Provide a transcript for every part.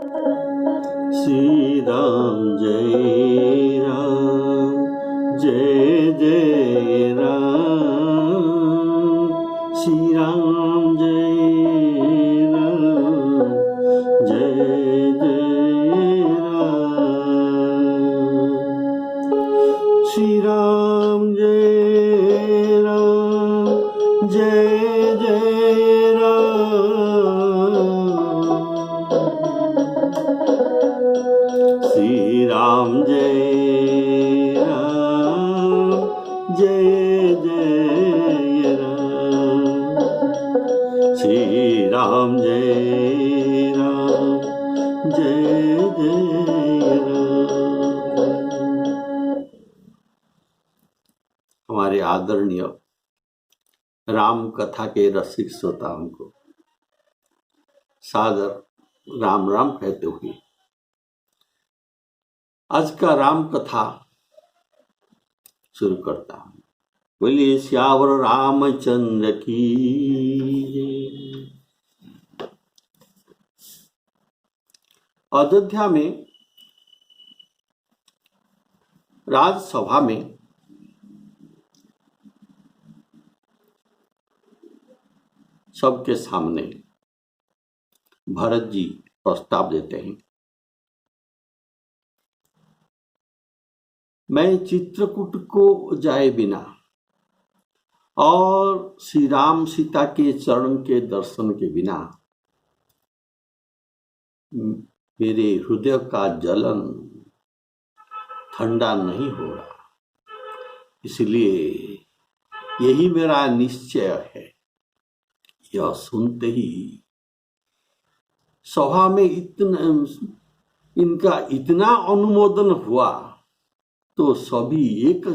श्री राम जय राम, जय जय राम। श्री राम जय राम, जय जय राम। श्री राम जय राम, जय जय राम। श्री राम जय राम, जय जय राम। श्री राम जय राम, जय जय राम। हमारे आदरणीय राम कथा के रसिक श्रोताओं को सादर राम राम कहते हुए आज का राम कथा शुरू करता हूं। बोलिए श्यावर रामचंद्र की जय। अयोध्या में राजसभा में सबके सामने भरत जी प्रस्ताव देते हैं, मैं चित्रकूट को जाए बिना और श्री राम सीता के चरण के दर्शन के बिना मेरे हृदय का जलन ठंडा नहीं हो रहा, इसलिए यही मेरा निश्चय है। यह सुनते ही सभा में इनका इतना अनुमोदन हुआ तो सभी एक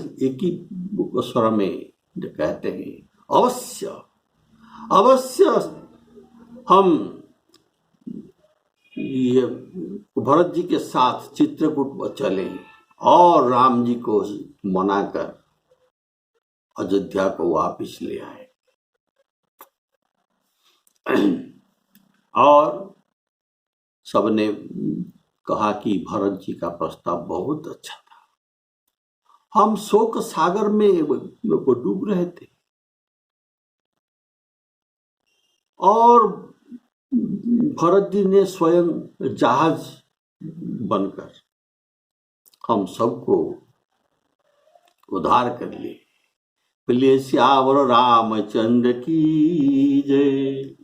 ही स्वर में कहते हैं, अवश्य अवश्य हम ये भरत जी के साथ चित्रकूट चले और राम जी को मनाकर अयोध्या को वापस ले आए। और सबने कहा कि भरत जी का प्रस्ताव बहुत अच्छा था, हम शोक सागर में डूब रहे थे और भरत जी ने स्वयं जहाज बनकर हम सबको उद्धार कर लिए। बोलिए श्यावर रामचंद्र की जय।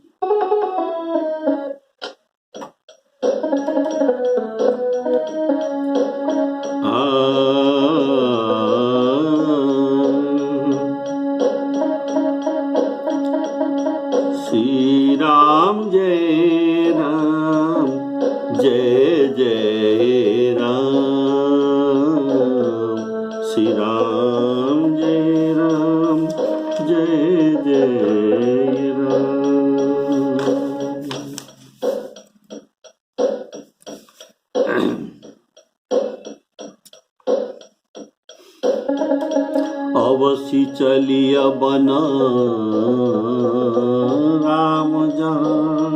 श्री राम जय राम, जय जय राम। श्री राम जय राम, जय जय राम। अवश्य चलिया बना राम जान,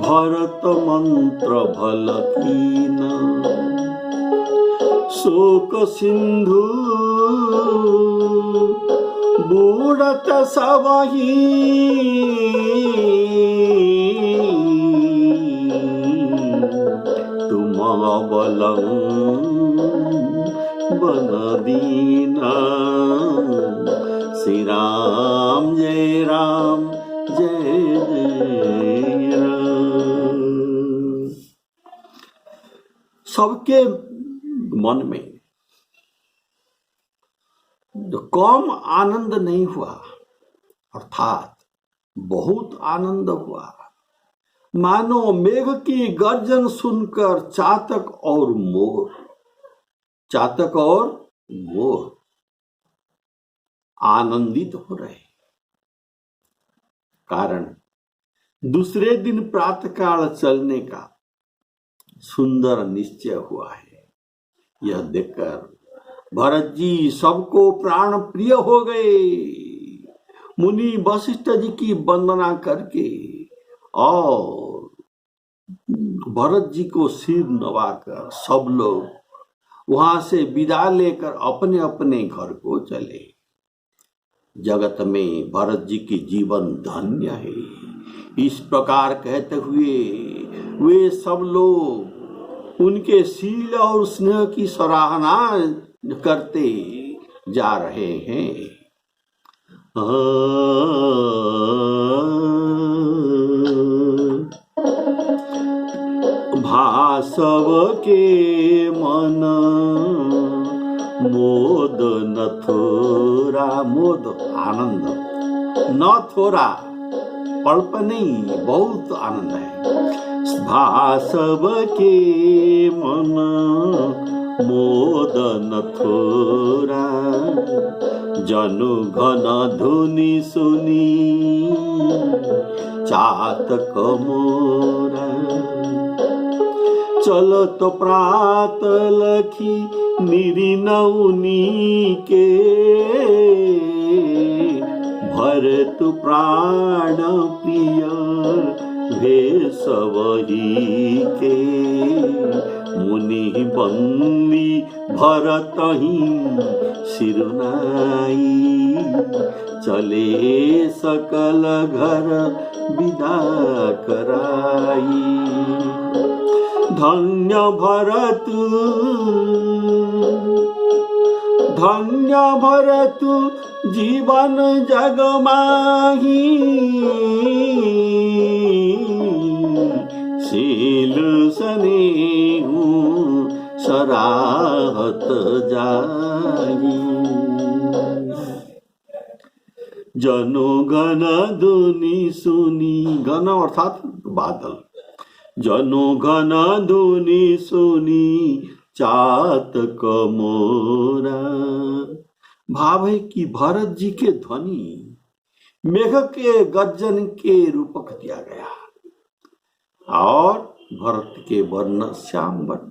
भरत मंत्र भल कीना। शोक सिंधु बूढ़त सबही, तुम बलम बन दीना। श्री राम जय राम, जय जय राम। सबके मन में कम आनंद नहीं हुआ, अर्थात बहुत आनंद हुआ। मानो मेघ की गर्जन सुनकर चातक और मोर आनंदित हो रहे। कारण दूसरे दिन प्रातःकाल चलने का सुंदर निश्चय हुआ है। यह देखकर भरत जी सबको प्राण प्रिय हो गए। मुनि वशिष्ठ जी की वंदना करके और भरत जी को सिर नवाकर सब लोग वहां से विदा लेकर अपने अपने घर को चले। जगत में भरत जी की जीवन धन्य है, इस प्रकार कहते हुए वे सब लोग उनके शील और स्नेह की सराहना करते जा रहे हैं। भासव के मन मोद न थोरा, मोद आनंद, न थोड़ा अल्प नहीं, बहुत आनंद है। भासव के मन मोद न थोरा, जनु घन धुनि सुनी चातक मोरा। चलत प्रात लखी निरिनौनी के, भरत प्राण प्रिय भेषवही के। मुनि बंदी भरत ही सिरुनाई, चले सकल घर विदा कराई। धन्य भरत, धन्य भरत जीवन जग माही, शील स्नेहु सराहत जाही। जनो घन धुनि सुनी, घन अर्थात बादल, जनो घन धुनि सुनी चातक मोरा। भाव है कि भरत जी के ध्वनि मेघ के गर्जन के रूपक दिया गया और भरत के वर्ण श्याम वर्ण।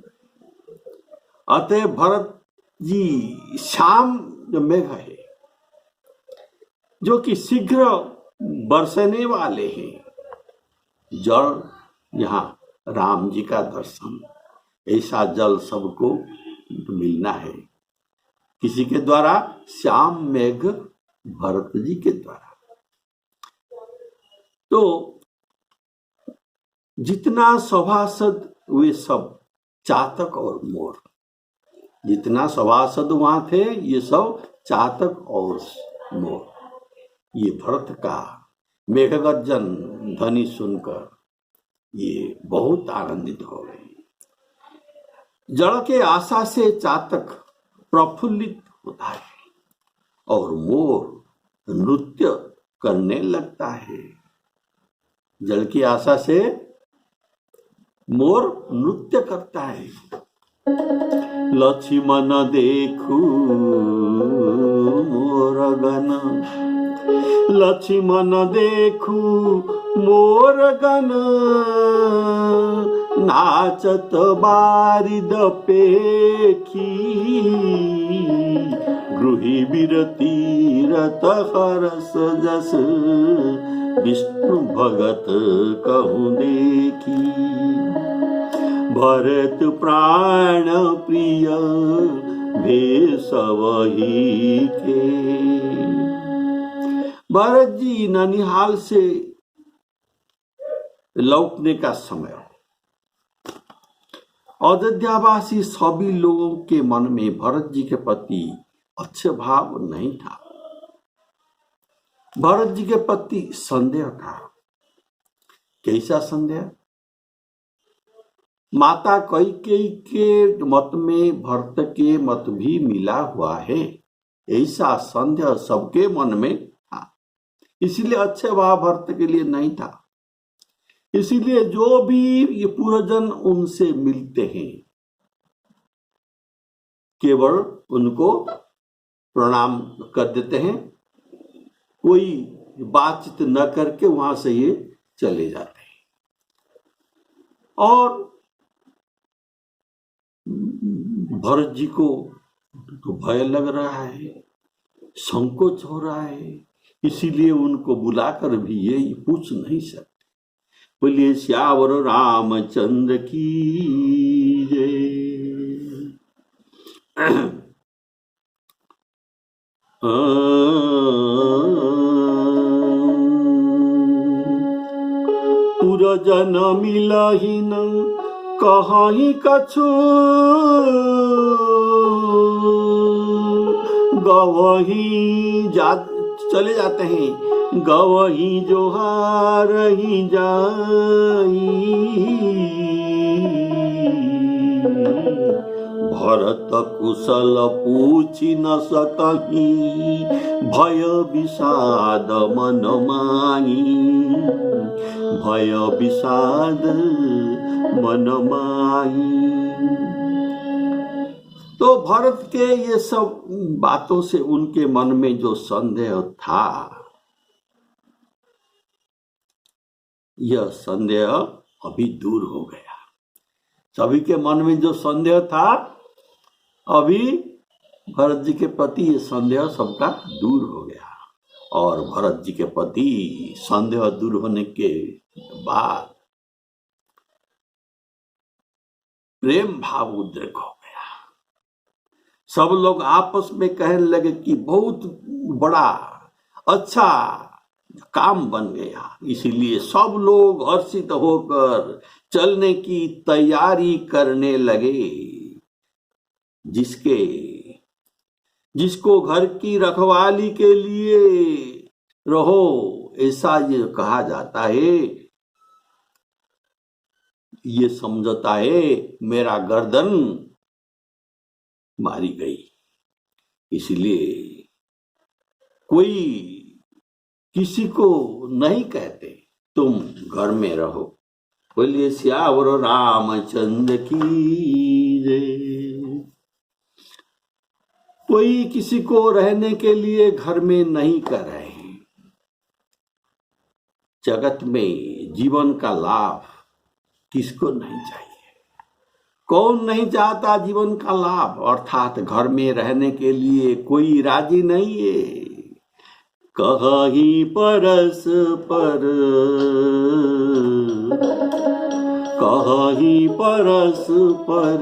अतः भरत जी श्याम जो मेघ है, जो कि शीघ्र बरसने वाले हैं। जल, यहाँ राम जी का दर्शन, ऐसा जल सबको मिलना है। किसी के द्वारा? श्याम मेघ भरत जी के द्वारा। तो जितना सभासद वे सब चातक और मोर, जितना सभासद वहां थे ये सब चातक और मोर। ये भरत का मेघगर्जन ध्वनि सुनकर ये बहुत आनंदित हो गए। जल के आशा से चातक प्रफुल्लित होता है और मोर नृत्य करने लगता है। जल की आशा से मोर नृत्य करता है। लक्ष्मण देखू मोर गण, लक्ष्मण देखू मोर गण, नाचत बारिद पेखी, गृही बिरती रत हरस जस, विष्णु भगत कहूँ देखी। भरत प्राण प्रिय भेषवही के। भरत जी ननिहाल से लौटने का समय, अयोध्यावासी सभी लोगों के मन में भरत जी के प्रति अच्छे भाव नहीं था। भरत जी के प्रति संदेह था। कैसा संदेह? माता कैकेयी के मत में भरत के मत भी मिला हुआ है, ऐसा संदेह सबके मन में था। इसीलिए अच्छे भाव भरत के लिए नहीं था। इसीलिए जो भी ये पूर्वजन उनसे मिलते हैं केवल उनको प्रणाम कर देते हैं, कोई बातचीत न करके वहां से ये चले जाते हैं। और भरत जी को तो भय लग रहा है, संकोच हो रहा है, इसीलिए उनको बुलाकर भी ये पूछ नहीं सकते। बोलिए श्यावर रामचंद्र की जय। पुरजन मिलहिन कहीं कछु, गवही चले जाते हैं, गवही जो हारही जाई। भरत कुशल पूछि न सकही, भय विषाद मन माही, भय विषाद मन माही। तो भरत के ये सब बातों से उनके मन में जो संदेह था, यह संदेह अभी दूर हो गया। सभी के मन में जो संदेह था, अभी भरत जी के प्रति ये संदेह सबका दूर हो गया। और भरत जी के प्रति संदेह दूर होने के बाद प्रेम भाव उद्रेक हो गया। सब लोग आपस में कहने लगे कि बहुत बड़ा अच्छा काम बन गया। इसीलिए सब लोग हर्षित होकर चलने की तैयारी करने लगे। जिसको घर की रखवाली के लिए रहो, ऐसा ये कहा जाता है, ये समझता है मेरा गर्दन मारी गई। इसलिए कोई किसी को नहीं कहते तुम घर में रहो। बोलिए श्यावर रामचंद्र की जय। कोई किसी को रहने के लिए घर में नहीं कर रहे हैं। जगत में जीवन का लाभ किसको नहीं चाहिए? कौन नहीं चाहता जीवन का लाभ? अर्थात घर में रहने के लिए कोई राजी नहीं है। कहीं परस्पर, कहीं परस्पर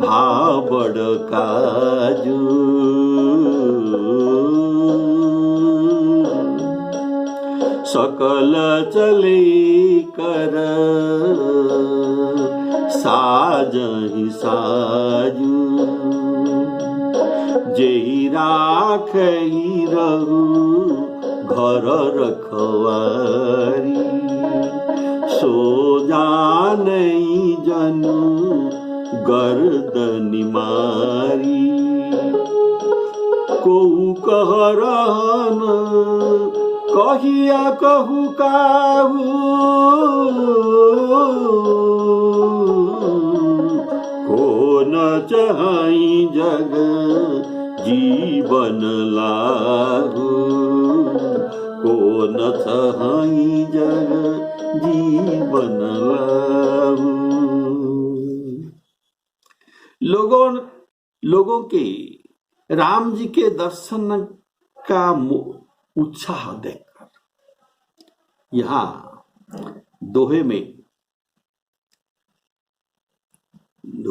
भावड़ काजू। सकल चले कर साजहि साजू। जेहि राखहि रहु घर रखवारी। सो जानई जनु गर्दनि मारी। को कह रहन कहिया कहू काहू। को न चाहि जग जीवन लागू। को न चाहि जग जीवन लागू। लोगों के राम जी के दर्शन का उत्साह देखकर यहाँ दोहे में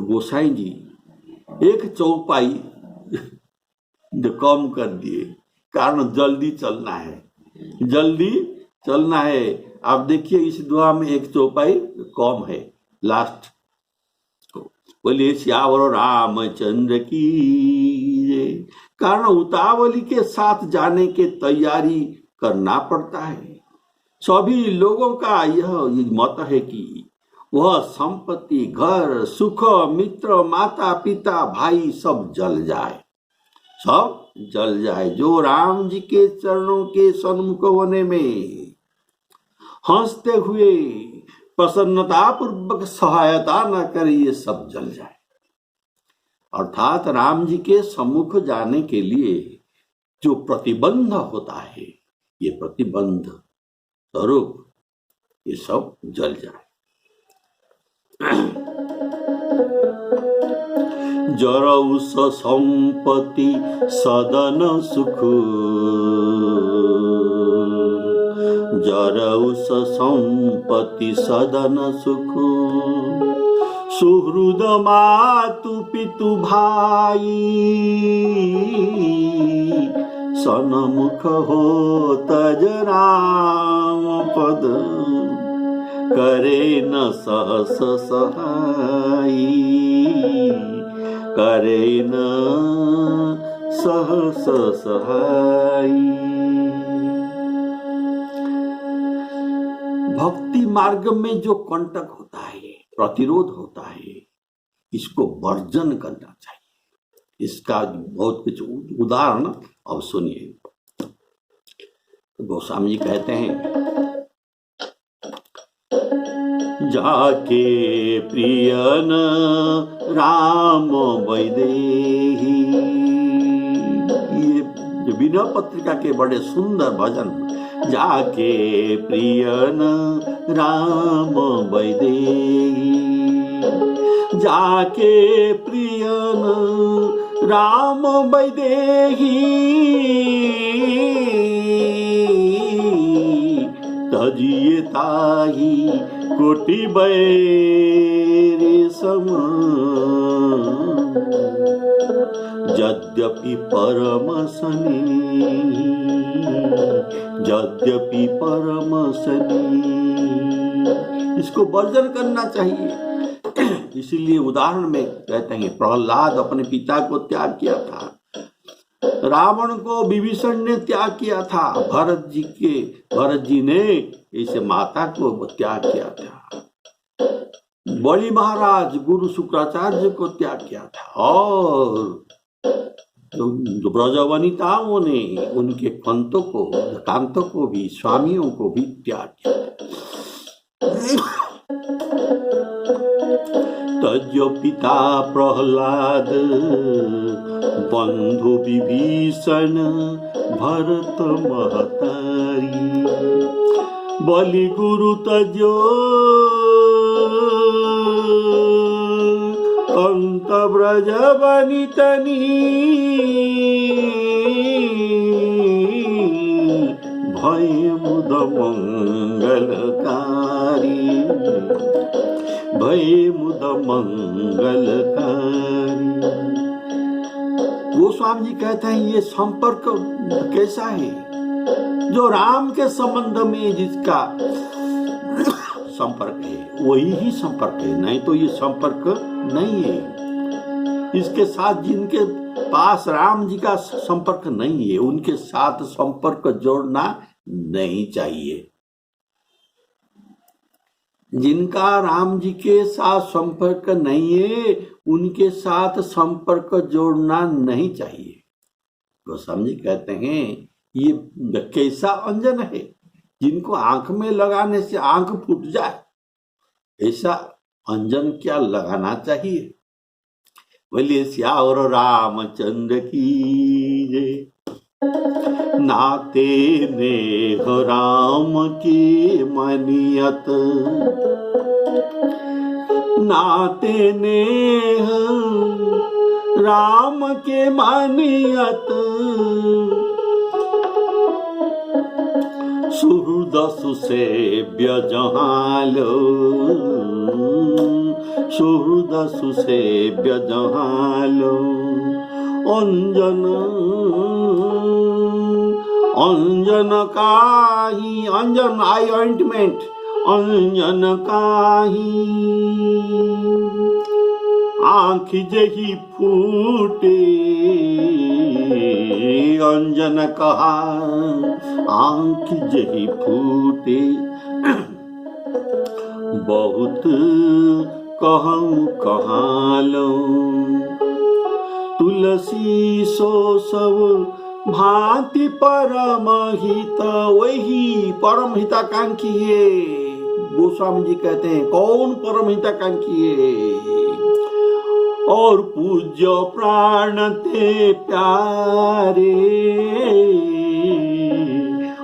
गोसाई जी एक चौपाई कम कर दिए, कारण जल्दी चलना है, जल्दी चलना है। आप देखिए इस दुआ में एक चौपाई कम है लास्ट। बोलिए श्यावर रामचंद्र की जय। कारण उतावली के साथ जाने के तैयारी करना पड़ता है। सभी लोगों का यह मत है कि वह संपत्ति, घर, सुख, मित्र, माता पिता, भाई सब जल जाए, सब जल जाए। जो राम जी के चरणों के सन्मुख होने में हंसते हुए प्रसन्नता पूर्वक सहायता न करे, ये सब जल जाए। अर्थात राम जी के सम्मुख जाने के लिए जो प्रतिबंध होता है, ये प्रतिबंध स्वरूप ये सब जल जाए। जरऊ संपत्ति सदन सुख। जरऊ संपत्ति सदन सुख, सुहृद मातु पितु भाई, सनमुख हो तज राम पद, करे न सहस सहाई, करे न सहस सहाई। भक्ति मार्ग में जो कंटक होता है, प्रतिरोध होता है, इसको वर्जन करना चाहिए। इसका बहुत कुछ उदाहरण अब सुनिए। गोस्वामी जी कहते हैं, जाके प्रियन राम वैदेही, ये बिना पत्रिका के बड़े सुंदर भजन। जाके प्रियन राम वैदेही, जाके प्रियन राम वैदेही, तजिए ताही कोटि बैरी सम, यद्यपि परम सनी, यद्यपि परम सनी। इसको वर्जन करना चाहिए। इसीलिए उदाहरण में कहते हैं, प्रहलाद अपने पिता को त्याग किया था, रावण को विभीषण ने त्याग किया था, भरत जी ने इसे माता को त्याग किया था, बलि महाराज गुरु शुक्राचार्य को त्याग किया था, और ब्रजवनिताओं ने उनके कांतों को भी, स्वामियों को भी त्याग किया। तज्यो पिता प्रहलाद, बंधु विभीषण भरत महतारी, बलि गुरु तज्यो कंत ब्रज वनितनी, भय मुद मंगलकारी, भय मुद मंगलकारी। गोस्वामी जी कहते हैं, ये संपर्क कैसा है? जो राम के संबंध में जिसका संपर्क है वही ही संपर्क है, नहीं तो ये संपर्क नहीं है। इसके साथ जिनके पास राम जी का संपर्क नहीं है, उनके साथ संपर्क जोड़ना नहीं चाहिए। जिनका राम जी के साथ संपर्क नहीं है, उनके साथ संपर्क जोड़ना नहीं चाहिए। गोस्वामी जी कहते हैं, ये कैसा अंजन है, जिनको आंख में लगाने से आंख फूट जाए, ऐसा अंजन क्या लगाना चाहिए। बोलिए श्यावर रामचंद्र की जय। नाते नेह राम की मनियत, नाते नेह राम के मनियत, सुहृद सुसेव्य जहालो, सुहृद सुसेव्य जहालो, अंजन अंजन काही, अंजन आई ऑइंटमेंट, अंजन काही, आँख जही फूटे, अंजन कहा आँख जही फूटे, बहुत कहूँ कहालो, तुलसी सो सब भांति परम हित, वही परम हिताकांक्षी है। गोस्वामी जी कहते हैं, कौन परम हिताकांक्षी है? और पूज्य प्राण ते प्यारे,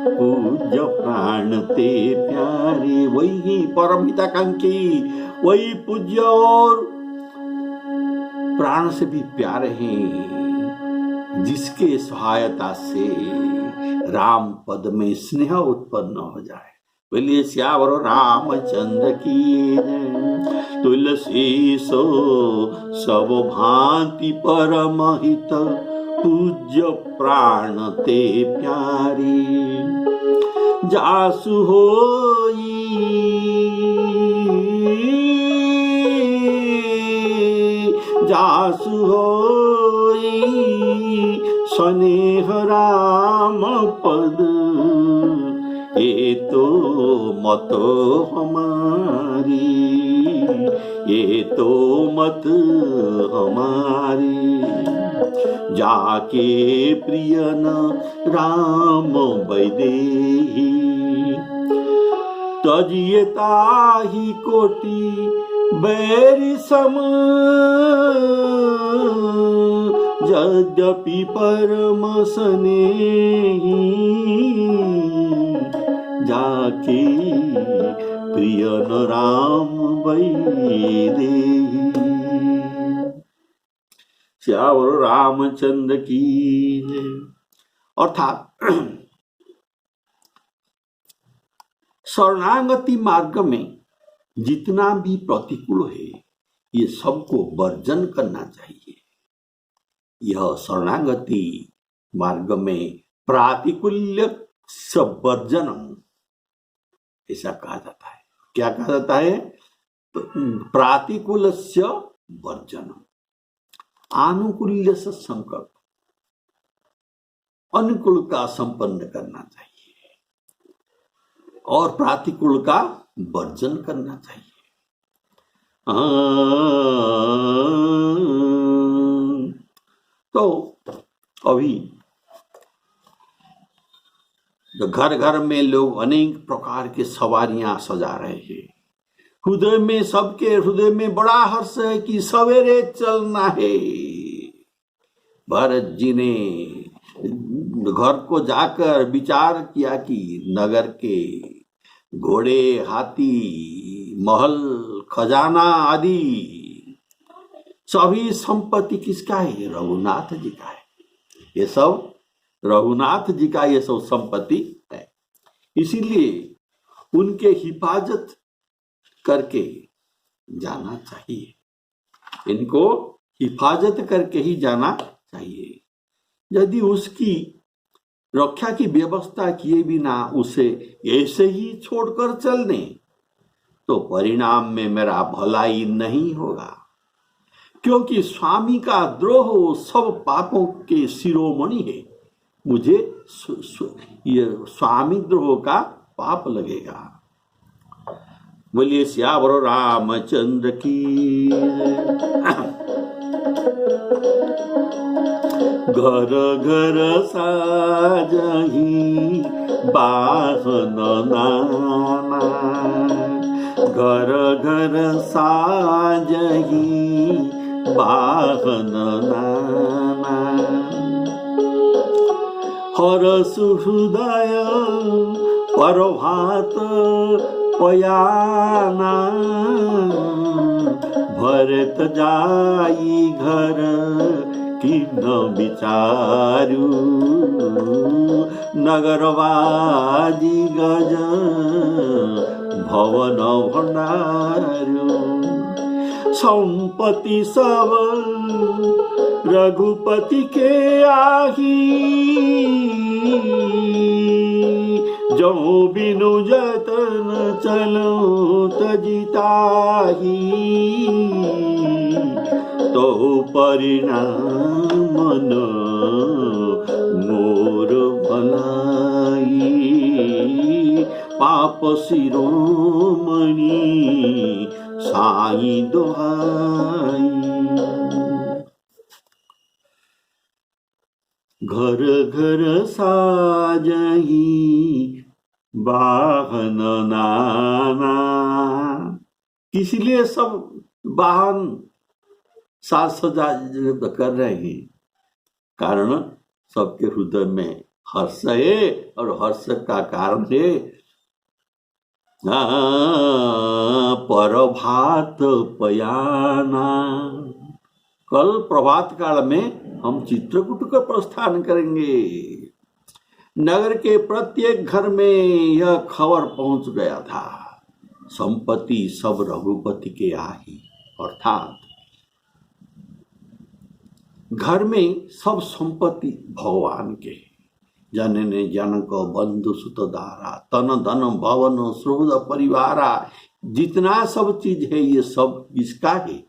पूज्य प्राण ते प्यारे, वही परम हिताकांक्षी, वही पूज्य और प्राण से भी प्यारे हैं। जिसके सहायता से राम पद में स्नेह उत्पन्न हो जाए। बोलिए श्यावर रामचंद्र की जय। तुलसी सो सब भांति परम हित, पूज्य प्राण ते प्यारी। जासु होई जासु होई स्नेह राम पद, ये तो मत हमारी, ये तो मत हमारी। जाके प्रियन राम वैदेही, तजिए ताहि कोटि बैरि सम। यद्यपि परम स्नेही, जाके प्रियन राम वैदेही। श्यावर रामचंद्र की जय। अर्थात शरणागति मार्ग में जितना भी प्रतिकूल है, ये सबको वर्जन करना चाहिए। यह शरणागति मार्ग में प्रातिकूल्य वर्जनम ऐसा कहा जाता है। क्या कहा जाता है? प्रातिकूल्य वर्जनम, आनुकूल्य से संकल्प, अनुकूल का संपन्न करना चाहिए और प्रातिकूल का वर्जन करना चाहिए। तो अभी घर घर में लोग अनेक प्रकार के सवारियां सजा रहे हैं। हृदय में, सबके हृदय में बड़ा हर्ष है कि सवेरे चलना है। भरत जी ने घर को जाकर विचार किया कि नगर के घोड़े, हाथी, महल, खजाना आदि सभी संपत्ति किसका है? रघुनाथ जी का है। ये सब रघुनाथ जी का ये सब संपत्ति है। इसीलिए उनके हिफाजत करके जाना चाहिए। इनको हिफाजत करके ही जाना चाहिए। यदि उसकी रक्षा की व्यवस्था किए बिना उसे ऐसे ही छोड़कर चलने, तो परिणाम में मेरा भलाई नहीं होगा। क्योंकि स्वामी का द्रोह सब पापों के शिरोमणि है। मुझे ये स्वामी द्रोह का पाप लगेगा। बोलिए श्यावर रामचंद्र की। घर घर साजही बाहन नाना, घर घर साजही बाहन नाना। हरस हृदय प्रभात पयाना, भरत जाई घर कि न विचारू। नगरवाजी गज भवन भंडारू। संपत्ति सब रघुपति के आही, जो बिनु जतन चलो तजिताही। तो परिणाम न मोर भलाई, पाप शिरोमणि साई दोहाई। घर घर साजही वाहन नाना। इसलिए सब वाहन साज सजा कर रहे हैं, कारण सबके हृदय में हर्ष है और हर्ष का कारण है परभात पयाना। कल प्रभात काल में हम चित्रकूट का प्रस्थान करेंगे। नगर के प्रत्येक घर में यह खबर पहुंच गया था, संपत्ति सब रघुपति के आई। अर्थात घर में सब संपत्ति भगवान के। जनने जनक बंधु सुत दारा तन धन भवन सुहृद परिवारा, जितना सब चीज है ये सब इसका है,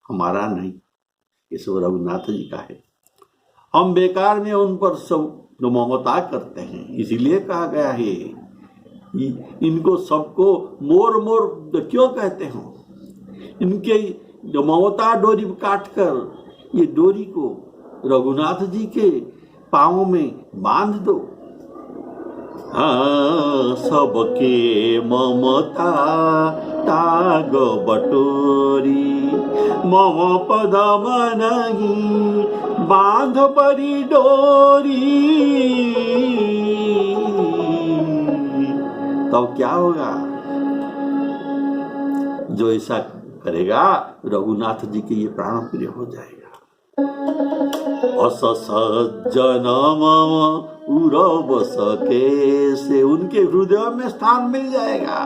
हमारा नहीं, ये सब रघुनाथ जी का है। हम बेकार में उन पर सब ममता करते हैं, इसीलिए कहा गया है इनको सबको मोर मोर क्यों कहते हो। इनके ममता डोरी काट कर ये डोरी को रघुनाथ जी के पांवों में बांध दो। हाँ, सबके ममता ताग बटोरी, मम पद मनहि बांध परी डोरी। तब क्या होगा? जो ऐसा करेगा रघुनाथ जी के ये प्राण प्रिय हो जाएगा। अस सज्जन मम उरव सके से, उनके हृदय में स्थान मिल जाएगा।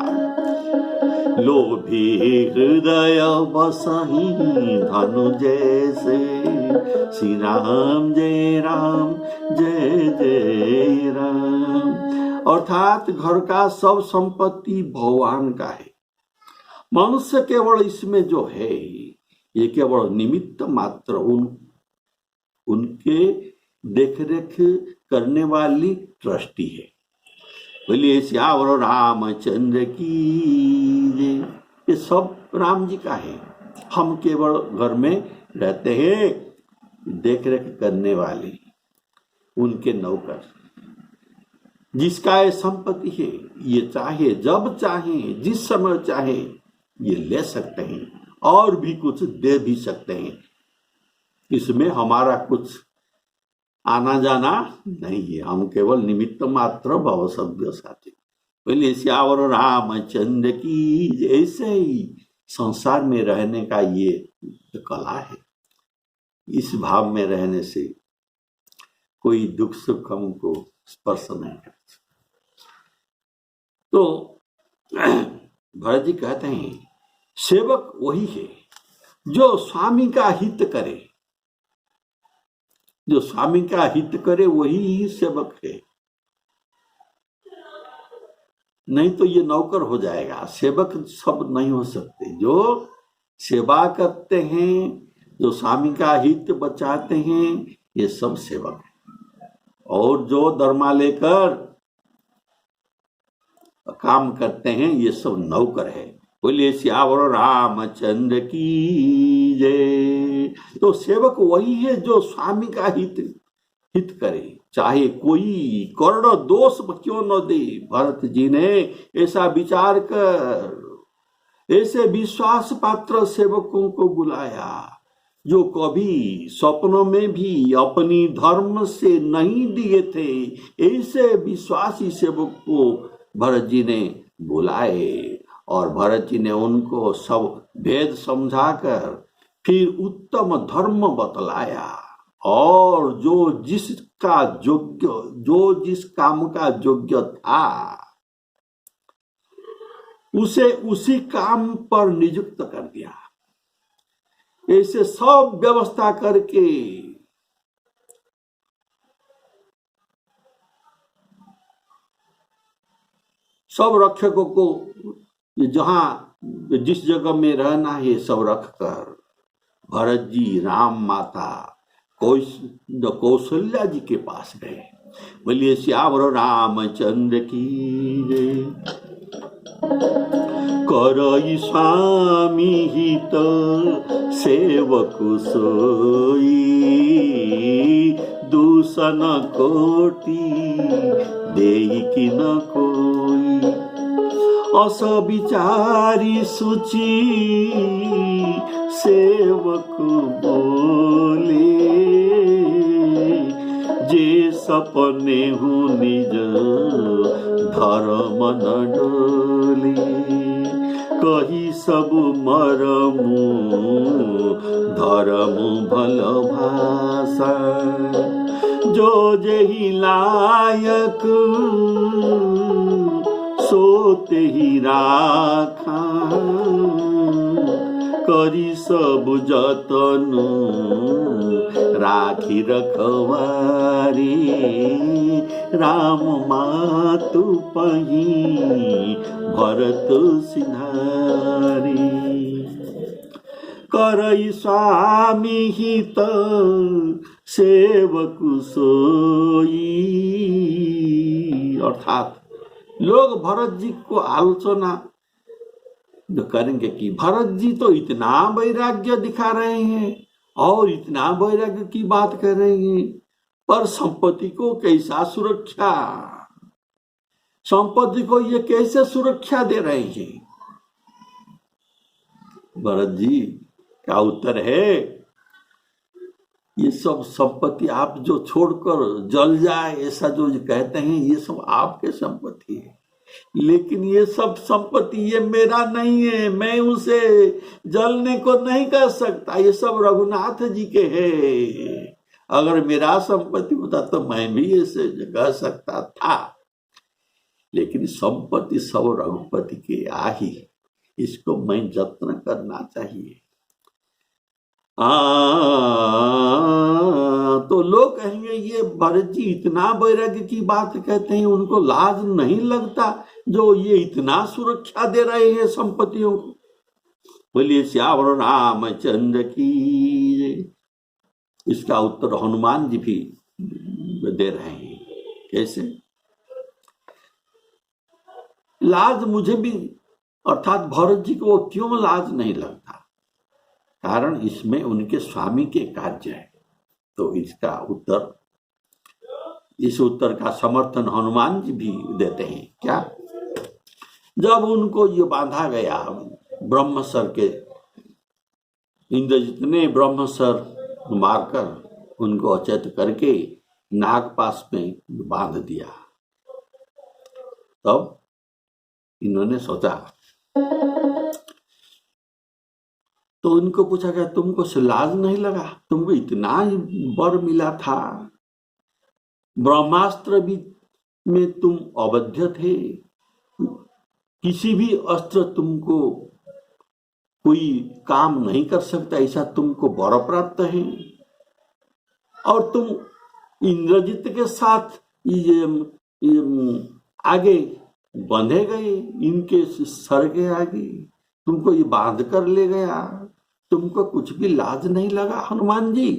लोभी हृदय बसहि धनु जैसे, श्री राम जय राम जय जय राम। अर्थात घर का सब संपत्ति भगवान का है। मनुष्य केवल इसमें जो है ये केवल निमित्त मात्र उनके देखरेख करने वाली ट्रस्टी है। बोलिए श्यावर रामचंद्र की जय। ये सब राम जी का है, हम केवल घर में रहते हैं, देखरेख करने वाले उनके नौकर। जिसका ये संपत्ति है, ये चाहे जब चाहे जिस समय चाहे ये ले सकते हैं और भी कुछ दे भी सकते हैं। इसमें हमारा कुछ आना जाना नहीं है, हम केवल निमित्त मात्र भव सभ्य साथी। पहले श्यावर रामचंद्र की। ऐसे ही संसार में रहने का ये कला है। इस भाव में रहने से कोई दुख सुख हमको स्पर्श नहीं करता। तो भरत जी कहते हैं सेवक वही है जो स्वामी का हित करे। जो स्वामी का हित करे वही ही सेवक है, नहीं तो ये नौकर हो जाएगा। सेवक सब नहीं हो सकते। जो सेवा करते हैं, जो स्वामी का हित बचाते हैं, ये सब सेवक है। और जो धर्मा लेकर काम करते हैं ये सब नौकर है। बोलिए श्यावर रामचंद्र की जय। तो सेवक वही है जो स्वामी का हित करे, चाहे कोई करोड़ दोष क्यों न दे। भरत जी ने ऐसा विचार कर ऐसे विश्वास पात्र सेवकों को बुलाया जो कभी स्वप्नों में भी अपनी धर्म से नहीं दिए थे। ऐसे विश्वासी सेवक को भरत जी ने बुलाए और भरत जी ने उनको सब भेद समझाकर फिर उत्तम धर्म बतलाया। और जो जिस काम का योग्य था उसे उसी काम पर नियुक्त कर दिया। ऐसे सब व्यवस्था करके सब रक्षकों को जहां जिस जगह में रहना है सब रख कर भरत जी राम माता कौशल्या जी के पास गए। बोलिए श्यावर रामचंद्र की जय। करई स्वामी हित सेवक सोई, दूषण कोटि देई कि न कोई। अस विचारी सुचि सेवक बोले, जे सपने हूँ निज धर्म न डोले। कही सब मरमु धरमु भल भाषा जो जेहि लायक सोते ही राखा करी सब जतनु राखी रखवारी राम मातु पही भरत सिधारी करई स्वामी हित सेवक सोई। अर्थात लोग भरत जी को आलोचना करेंगे कि भरत जी तो इतना वैराग्य दिखा रहे हैं और इतना वैराग्य की बात कर रहे हैं, पर संपत्ति को कैसा सुरक्षा, संपत्ति को ये कैसे सुरक्षा दे रहे हैं। भरत जी का उत्तर है, ये सब संपत्ति आप जो छोड़कर जल जाए ऐसा जो कहते हैं, ये सब आपके संपत्ति है, लेकिन ये सब संपत्ति ये मेरा नहीं है, मैं उसे जलने को नहीं कर सकता, ये सब रघुनाथ जी के हैं। अगर मेरा संपत्ति होता तो मैं भी ऐसे कह सकता था, लेकिन संपत्ति सब रघुपति के आही, इसको मैं जत्न करना चाहिए। तो लोग कहेंगे ये भरत जी इतना वैराग्य की बात कहते हैं, उनको लाज नहीं लगता जो ये इतना सुरक्षा दे रहे हैं संपत्तियों को। बोलिए श्यावर रामचंद्र की। इसका उत्तर हनुमान जी भी दे रहे हैं। कैसे? लाज मुझे भी, अर्थात भरत जी को क्यों लाज नहीं लगता? कारण इसमें उनके स्वामी के कार्य है। तो इसका उत्तर, इस उत्तर का समर्थन हनुमान जी भी देते हैं। क्या? जब उनको ये बांधा गया ब्रह्मसर के, इंद्रजित ने ब्रह्मसर मारकर उनको अचेत करके नागपाश में बांध दिया, तब इन्होंने सोचा, तो उनको पूछा गया तुमको लाज नहीं लगा? तुमको इतना वर मिला था, ब्रह्मास्त्र भी में तुम अवध्य थे, किसी भी अस्त्र तुमको कोई काम नहीं कर सकता, ऐसा तुमको वर प्राप्त है, और तुम इंद्रजित के साथ ये आगे बंधे गए, इनके सर के आगे तुमको ये बांध कर ले गया, तुमको कुछ भी लाज नहीं लगा हनुमान जी?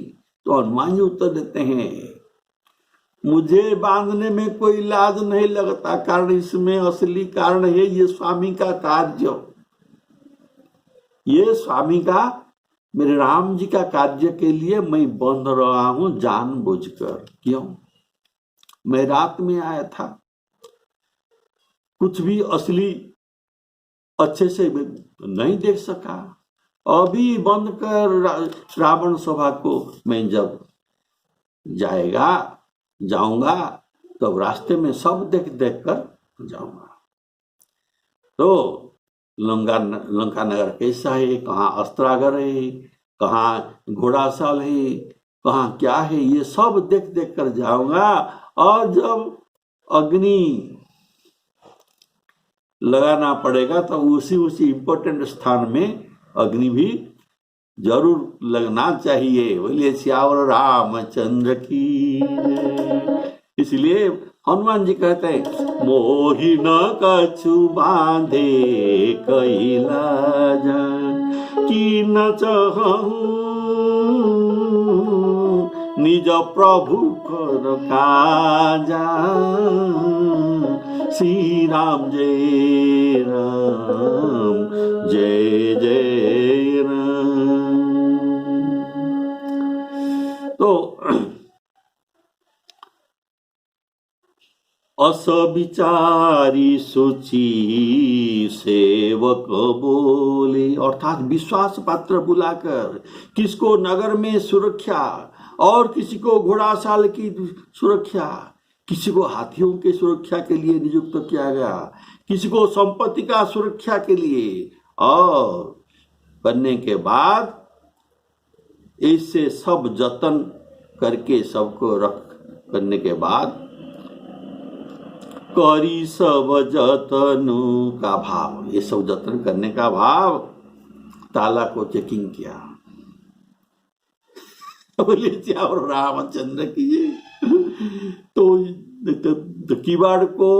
तो हनुमान जी उत्तर देते हैं, मुझे बांधने में कोई लाज नहीं लगता, कारण इसमें असली कारण है ये स्वामी का कार्य, ये स्वामी का, मेरे राम जी का कार्य के लिए मैं बंध रहा हूं जानबूझकर। क्यों? मैं रात में आया था, कुछ भी असली अच्छे से नहीं देख सका, अभी बंद कर रावण सभा को मैं जब जाऊंगा तो रास्ते में सब देख देख कर जाऊंगा। तो लंका नगर कैसा है, कहाँ अस्त्रागार है, कहाँ घोड़ाशाल है, कहाँ क्या है, ये सब देख देख कर जाऊंगा, और जब अग्नि लगाना पड़ेगा तो उसी इंपॉर्टेंट स्थान में अग्नि भी जरूर लगना चाहिए। बोलिए श्यावर रामचंद्र की। इसलिए हनुमान जी कहते हैं, मोहि न कछु बांधे कैलाज, की न चाहूं निज प्रभु कर काजा। श्री राम जय राम जय जय राम। तो अस विचारी सोची सेवक बोले, अर्थात विश्वास पात्र बुलाकर किसको नगर में सुरक्षा, और किसी को घोड़ाशाल की सुरक्षा, किसी को हाथियों की सुरक्षा के लिए नियुक्त किया गया, किसी को संपत्ति का सुरक्षा के लिए, और करने के बाद इससे सब जतन करके सबको रख करने के बाद करी सब जतन का भाव, ये सब जतन करने का भाव, ताला को चेकिंग किया। बोले और रामचंद्र की तो किवाड़ को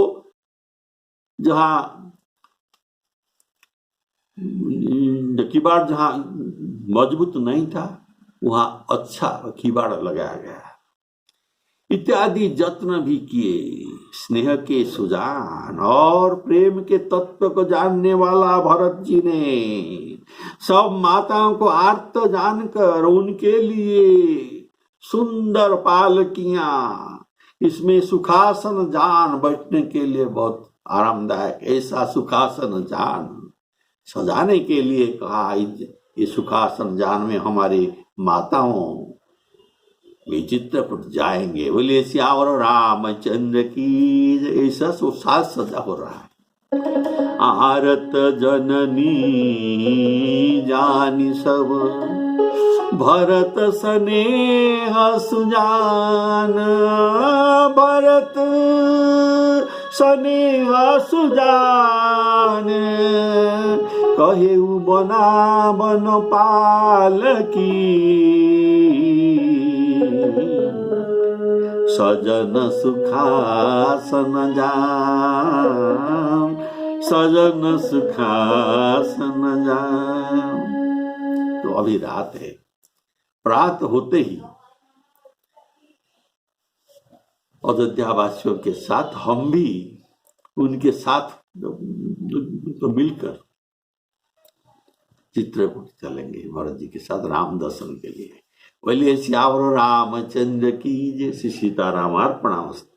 जहां किवाड़ जहां मजबूत नहीं था वहां अच्छा किवाड़ लगाया गया। इत्यादि जत्न भी किए। स्नेह के सुजान और प्रेम के तत्व को जानने वाला भरत जी ने सब माताओं को आर्त जानकर उनके लिए सुंदर पालकियां, इसमें सुखासन जान बैठने के लिए बहुत आरामदायक ऐसा सुखासन जान सजाने के लिए कहा। ये सुखासन जान में हमारी माताओं वे चित्रकूट जाएंगे। बोले श्यावर रामचंद्र की। ऐसा साज सजा हो रहा है। आरत जननी जानी सब भरत स्नेह सुजान, भरत स्नेह सुजान, कहे बना बन पालकी, सजन सुखासन जान, सजन सुखासन जान। तो अभी रात है, प्रात होते ही अयोध्यावासियों के साथ हम भी उनके साथ तो मिलकर चित्रकूट चलेंगे भरत जी के साथ राम दर्शन के लिए। बोलिए श्यावर रामचंद्र की जय। श्री सीताराम अर्पणामस्तु।